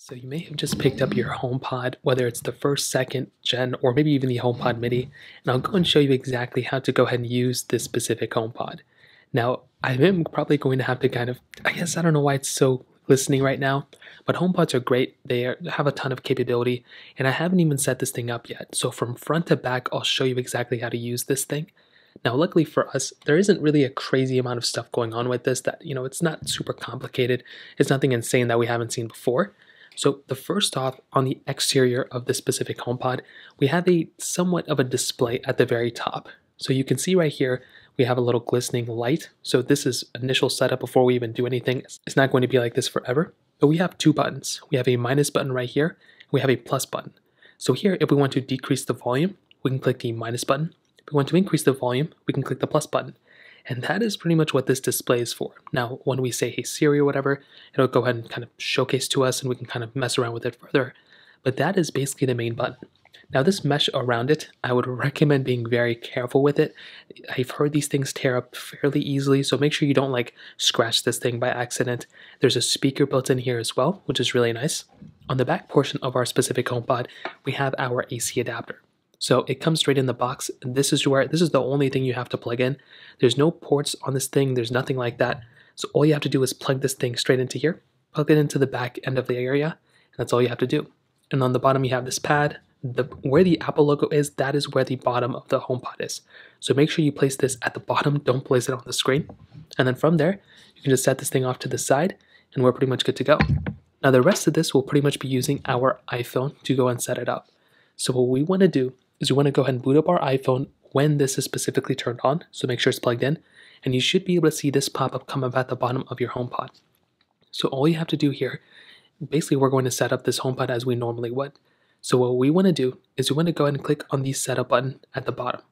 So you may have just picked up your HomePod, whether it's the first, second gen, or maybe even the HomePod Mini, and I'll go and show you exactly how to go ahead and use this specific HomePod. Now, I am probably going to have to I don't know why it's so listening right now, but HomePods are great. Have a ton of capability, and I haven't even set this thing up yet. So from front to back, I'll show you exactly how to use this thing. Now, luckily for us, there isn't really a crazy amount of stuff going on with this it's not super complicated. It's nothing insane that we haven't seen before. So the first off, on the exterior of this specific HomePod, we have a somewhat of a display at the very top. So you can see right here, we have a little glistening light. So this is initial setup before we even do anything. It's not going to be like this forever, but we have two buttons. We have a minus button right here. We have a plus button. So here, if we want to decrease the volume, we can click the minus button. If we want to increase the volume, we can click the plus button. And that is pretty much what this display is for. Now, when we say, hey Siri or whatever, it'll go ahead and kind of showcase to us and we can kind of mess around with it further. But that is basically the main button. Now, this mesh around it, I would recommend being very careful with it. I've heard these things tear up fairly easily, so make sure you don't scratch this thing by accident. There's a speaker built in here as well, which is really nice. On the back portion of our specific HomePod, we have our AC adapter. So it comes straight in the box. This is the only thing you have to plug in. There's no ports on this thing. There's nothing like that. So all you have to do is plug this thing straight into here, plug it into the back end of the area, and that's all you have to do. And on the bottom, you have this pad. Where the Apple logo is, that is where the bottom of the HomePod is. So make sure you place this at the bottom. Don't place it on the screen. And then from there, you can just set this thing off to the side, and we're pretty much good to go. Now the rest of this will pretty much be using our iPhone to go and set it up. So what we want to do is we want to go ahead and boot up our iPhone when this is specifically turned on, so make sure it's plugged in, and you should be able to see this pop-up come up at the bottom of your HomePod. So all you have to do here, basically we're going to set up this HomePod as we normally would. So what we want to do is we want to go ahead and click on the setup button at the bottom.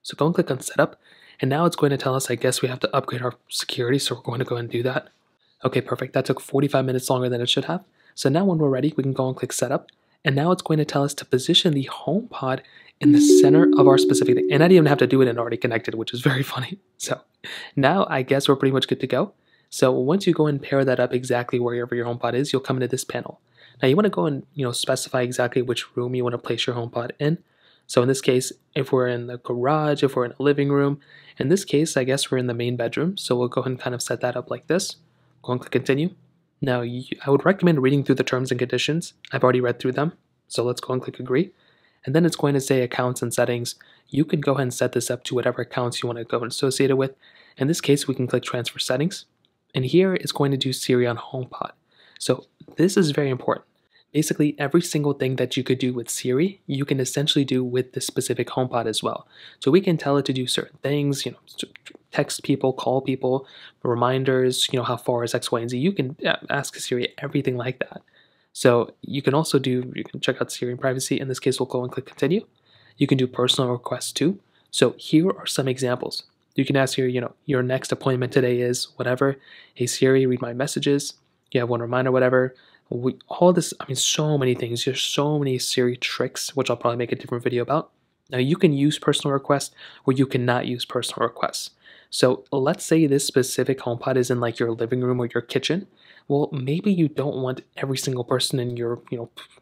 So go and click on setup, and now it's going to tell us, I guess we have to upgrade our security, so we're going to go ahead and do that. Okay, perfect, that took 45 minutes longer than it should have. So now when we're ready, we can go and click setup, and now it's going to tell us to position the HomePod in the center of our specific thing. And I didn't even have to do it and already connected, which is very funny. So now I guess we're pretty much good to go. So once you go and pair that up exactly wherever your HomePod is, you'll come into this panel. Now you want to go and specify exactly which room you want to place your HomePod in. So in this case, if we're in the garage, if we're in a living room, in this case, I guess we're in the main bedroom. So we'll go ahead and kind of set that up like this. Go and click continue. Now I would recommend reading through the terms and conditions. I've already read through them. So let's go and click agree. And then it's going to say accounts and settings. You can go ahead and set this up to whatever accounts you want to go and associate it with. In this case, we can click transfer settings. And here it's going to do Siri on HomePod. So this is very important. Basically, every single thing that you could do with Siri, you can essentially do with this specific HomePod as well. So we can tell it to do certain things, text people, call people, reminders, how far is X, Y, and Z. You can ask Siri everything like that. So you can check out Siri and privacy. In this case, we'll go and click continue. You can do personal requests too. So here are some examples. You can ask Siri, your next appointment today is whatever. Hey Siri, read my messages. You have one reminder, whatever. So many things. There's so many Siri tricks, which I'll probably make a different video about. Now you can use personal requests or you cannot use personal requests. So let's say this specific HomePod is in your living room or your kitchen. Well, maybe you don't want every single person in your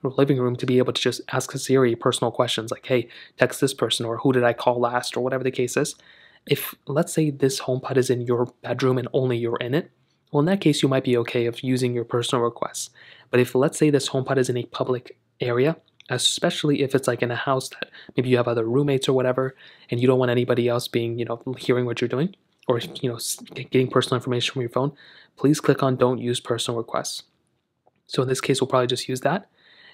living room to be able to just ask Siri personal questions like, hey, text this person, or who did I call last, or whatever the case is. If, let's say, this HomePod is in your bedroom and only you're in it, well, in that case, you might be okay of using your personal requests. But if, let's say, this HomePod is in a public area, especially if it's in a house that maybe you have other roommates or whatever, and you don't want anybody else being, hearing what you're doing, or, getting personal information from your phone, please click on don't use personal requests. So in this case, we'll probably just use that.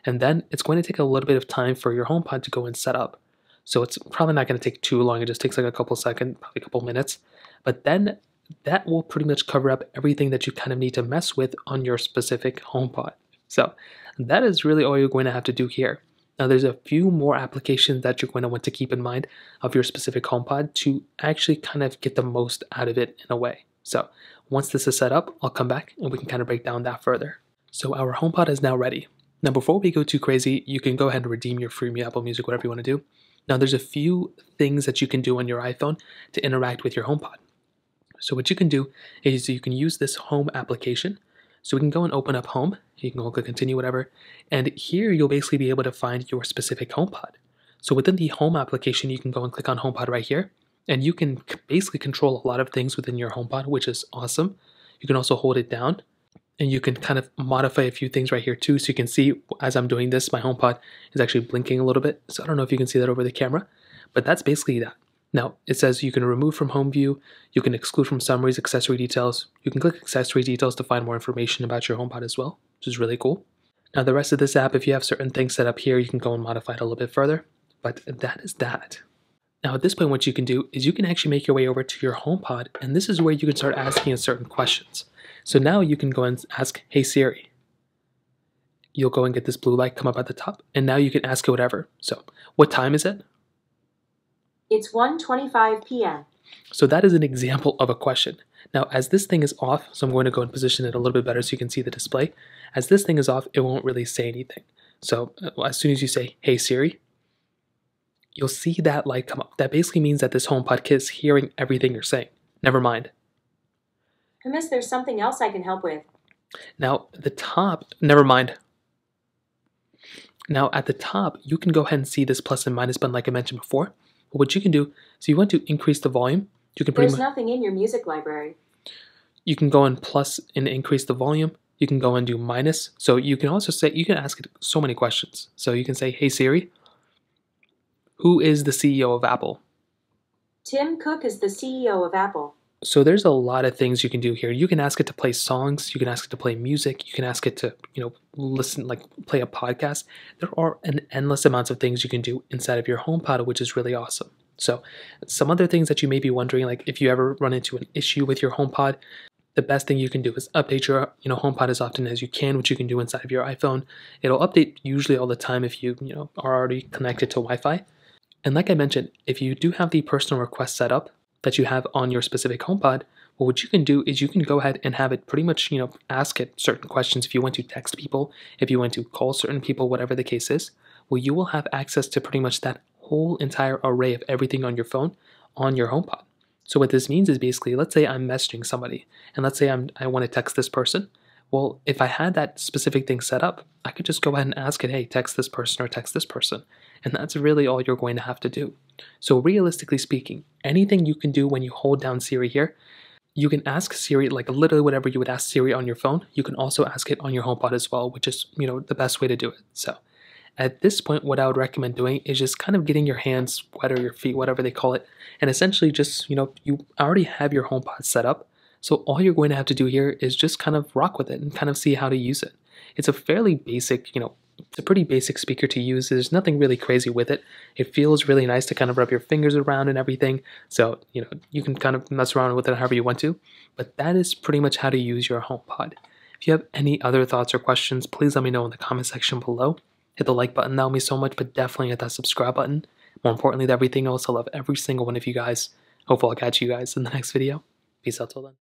And then it's going to take a little bit of time for your HomePod to go and set up. So it's probably not going to take too long. It just takes a couple seconds, probably a couple minutes. But then that will pretty much cover up everything that you kind of need to mess with on your specific HomePod. So that is really all you're going to have to do here. Now there's a few more applications that you're going to want to keep in mind of your specific HomePod to actually kind of get the most out of it in a way. So once this is set up, I'll come back and we can kind of break down that further. So our HomePod is now ready. Now before we go too crazy, you can go ahead and redeem your free Apple Music, whatever you want to do. Now there's a few things that you can do on your iPhone to interact with your HomePod. So what you can do is you can use this home application So we can go and open up Home. You can go click continue, whatever. And here you'll basically be able to find your specific HomePod. So within the Home application, you can go and click on HomePod right here. And you can basically control a lot of things within your HomePod, which is awesome. You can also hold it down. And you can kind of modify a few things right here too. So you can see as I'm doing this, my HomePod is actually blinking a little bit. So I don't know if you can see that over the camera, but that's basically that. Now it says you can remove from home view, you can exclude from summaries, accessory details. You can click accessory details to find more information about your HomePod as well, which is really cool. Now the rest of this app, if you have certain things set up here, you can go and modify it a little bit further, but that is that. Now at this point, what you can do is you can actually make your way over to your HomePod, and this is where you can start asking it certain questions. So now you can go and ask, hey Siri. You'll go and get this blue light come up at the top, and now you can ask it whatever. So what time is it? It's 1:25 p.m. So that is an example of a question. Now as this thing is off, so I'm going to go and position it a little bit better so you can see the display. As this thing is off, it won't really say anything. So as soon as you say, hey Siri, you'll see that light come up. That basically means that this HomePod is hearing everything you're saying. Never mind. Miss, there's something else I can help with. Now at the top, never mind. Now at the top, you can go ahead and see this plus and minus button like I mentioned before. But what you can do, so you want to increase the volume, you can There's nothing in your music library. You can go and plus and increase the volume. You can go and do minus. So you can also say, you can ask it so many questions. So you can say, hey Siri, who is the CEO of Apple? Tim Cook is the CEO of Apple. So there's a lot of things you can do here. You can ask it to play songs. You can ask it to play music. You can ask it to, listen, like play a podcast. There are an endless amounts of things you can do inside of your HomePod, which is really awesome. So some other things that you may be wondering, like if you ever run into an issue with your HomePod, the best thing you can do is update your HomePod as often as you can, which you can do inside of your iPhone. It'll update usually all the time if you are already connected to Wi-Fi. And like I mentioned, if you do have the personal request set up that you have on your specific HomePod, well, what you can do is you can go ahead and have it pretty much, ask it certain questions. If you want to text people, if you want to call certain people, whatever the case is, well, you will have access to pretty much that whole entire array of everything on your phone on your HomePod. So what this means is basically, let's say I'm messaging somebody, and let's say I want to text this person. Well, if I had that specific thing set up, I could just go ahead and ask it, hey, text this person or text this person. And that's really all you're going to have to do. So realistically speaking, anything you can do when you hold down Siri here, you can ask Siri like literally whatever you would ask Siri on your phone. You can also ask it on your HomePod as well, which is, the best way to do it. So at this point, what I would recommend doing is just kind of getting your hands wet or your feet, whatever they call it. And essentially just, you already have your HomePod set up. So all you're going to have to do here is just kind of rock with it and kind of see how to use it. It's a fairly basic, it's a pretty basic speaker to use. There's nothing really crazy with it. It feels really nice to kind of rub your fingers around and everything. So, you can kind of mess around with it however you want to. But that is pretty much how to use your HomePod. If you have any other thoughts or questions, please let me know in the comment section below. Hit the like button, that would mean so much, but definitely hit that subscribe button. More importantly than everything else, I love every single one of you guys. Hopefully I'll catch you guys in the next video. Peace out till then.